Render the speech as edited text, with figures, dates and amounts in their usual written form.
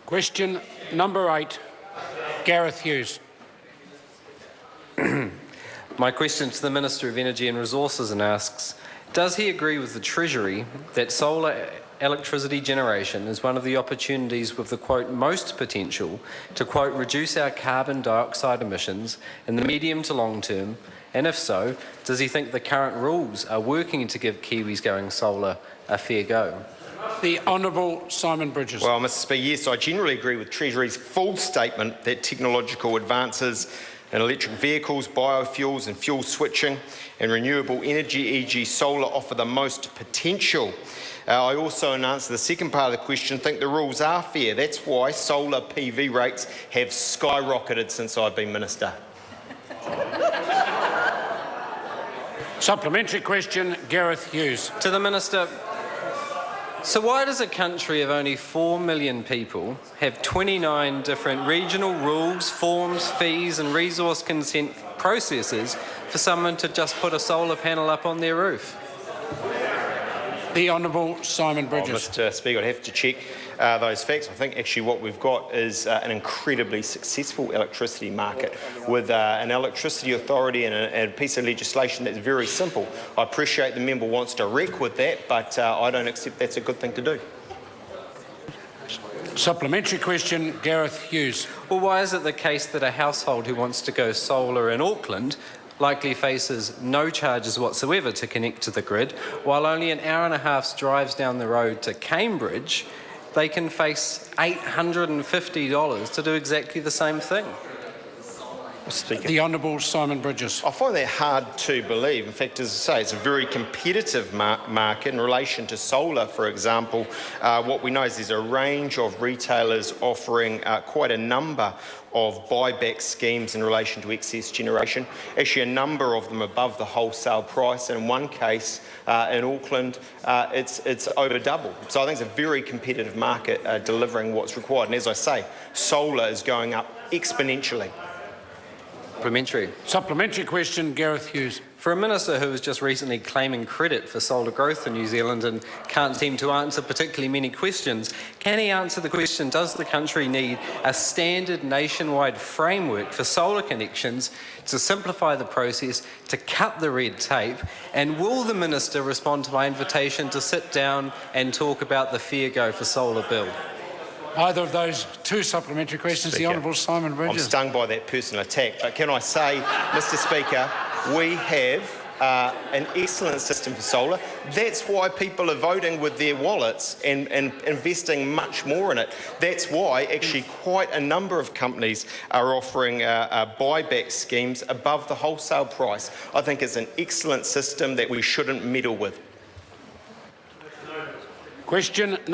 Question number 8, Gareth Hughes. My question to the Minister of Energy and Resources asks, does he agree with the Treasury that solar electricity generation is one of the opportunities with the, quote, most potential to, quote, reduce our carbon dioxide emissions in the medium to long term? And if so, does he think the current rules are working to give Kiwis going solar a fair go? The Honourable Simon Bridges. Well, Mr Speaker, yes, I generally agree with Treasury's full statement that technological advances in electric vehicles, biofuels and fuel switching and renewable energy, e.g. solar, offer the most potential. I also, in answer to the second part of the question, think the rules are fair. That's why solar PV rates have skyrocketed since I've been Minister. Supplementary question, Gareth Hughes. To the Minister, so why does a country of only 4 million people have 29 different regional rules, forms, fees and resource consent processes for someone to just put a solar panel up on their roof? The Honourable Simon Bridges. Mr Speaker, I'd have to check those facts. I think actually what we've got is an incredibly successful electricity market with an electricity authority and a piece of legislation that's very simple. I appreciate the member wants to wreck with that, but I don't accept that's a good thing to do. Supplementary question, Gareth Hughes. Well, why is it the case that a household who wants to go solar in Auckland likely faces no charges whatsoever to connect to the grid, while only an hour and a half's drives down the road to Cambridge, they can face $850 to do exactly the same thing? Speaker. The Honourable Simon Bridges. I find that hard to believe. In fact, as I say, it's a very competitive market in relation to solar, for example. What we know is there's a range of retailers offering quite a number of buyback schemes in relation to excess generation, actually a number of them above the wholesale price, and in one case in Auckland it's over double. So I think it's a very competitive market delivering what's required, and as I say, solar is going up exponentially. Supplementary question, Gareth Hughes. For a minister who was just recently claiming credit for solar growth in New Zealand and can't seem to answer particularly many questions, can he answer the question, does the country need a standard nationwide framework for solar connections to simplify the process, to cut the red tape, and will the minister respond to my invitation to sit down and talk about the fair go for solar bill? Either of those two supplementary questions, Speaker, the Honourable Simon Bridges. I'm stung by that personal attack, but can I say, Mr Speaker, we have an excellent system for solar. That's why people are voting with their wallets and investing much more in it. That's why actually quite a number of companies are offering buyback schemes above the wholesale price. I think it's an excellent system that we shouldn't meddle with. Question number